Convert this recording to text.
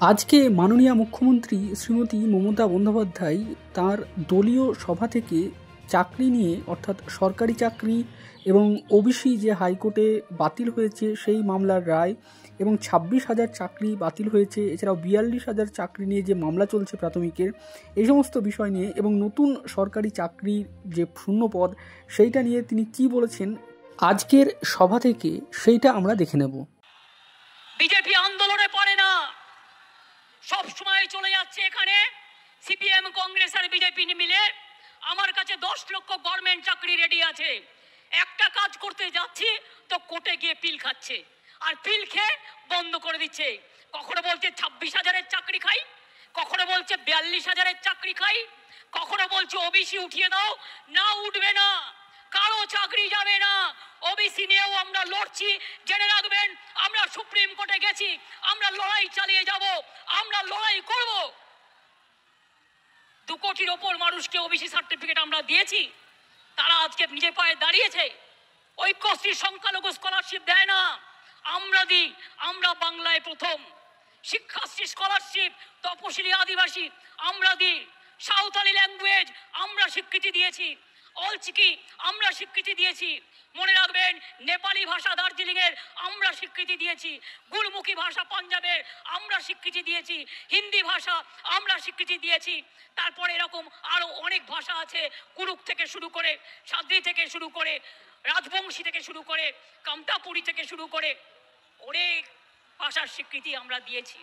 আজকে মাননীয় মুখ্যমন্ত্রী শ্রীমতী মমতা বন্দ্যোপাধ্যায় তার দলীয় সভা থেকে চাকরি নিয়ে অর্থাৎ সরকারি চাকরি এবং ওবিসি যে হাইকোর্টে বাতিল হয়েছে সেই মামলার রায় এবং 26,000 চাকরি বাতিল হয়েছে, এছাড়াও 42,000 চাকরি নিয়ে যে মামলা চলছে প্রাথমিকের, এই সমস্ত বিষয় নিয়ে এবং নতুন সরকারি চাকরির যে শূন্য পদ সেইটা নিয়ে তিনি কি বলেছেন আজকের সভা থেকে সেইটা আমরা দেখে নেব। বিজেপি আন্দোলনে পড়ে না, সব সময় চলে যাচ্ছে এখানে সিপিএম কংগ্রেস আর বিজেপি মিলে। আমার কাছে 10 লক্ষ গভর্নমেন্ট চাকরি রেডি আছে, একটা কাজ করতে যাচ্ছি তো কোর্টে গিয়ে পিল খাচ্ছে, আর পিল খেয়ে বন্ধ করে দিচ্ছে। কখনো বলছে 26,000-এর চাকরি খাই, কখনো বলছে 42,000-এর চাকরি খাই, কখনো বলছে ওবিসি উঠিয়ে দাও, না উঠবে না, কারো চাকরি যাবে না। ওবিসি নিয়েও আমরা লড়ছি, জেনে রাখবেন। আমরা সুপ্রিম কোর্টে গেছি, আমরা লড়াই চালিয়ে যাব, আমরা লড়াই করব। 2 কোটির ওপর মানুষকে ওবিসি সার্টিফিকেট আমরা দিয়েছি, তারা আজকে নিজে পায়ে দাঁড়িয়েছে। ঐক্যশ্রী সংখ্যালঘু স্কলারশিপ দেয় না, আমরা দিই। আমরা বাংলায় প্রথম শিক্ষাশ্রী স্কলারশিপ তপশিলি আদিবাসী আমরা দিই। সাঁওতালি ল্যাঙ্গুয়েজ আমরা স্বীকৃতি দিয়েছি, অলচিকি আমরা স্বীকৃতি দিয়েছি। মনে রাখবেন, নেপালি ভাষা দার্জিলিংয়ের আমরা স্বীকৃতি দিয়েছি, গুরমুখী ভাষা পাঞ্জাবের আমরা স্বীকৃতি দিয়েছি, হিন্দি ভাষা আমরা স্বীকৃতি দিয়েছি। তারপরে এরকম আরো অনেক ভাষা আছে, কুরুক থেকে শুরু করে, সাদ্রি থেকে শুরু করে, রাজবংশী থেকে শুরু করে, কামতাপুরী থেকে শুরু করে অনেক ভাষার স্বীকৃতি আমরা দিয়েছি।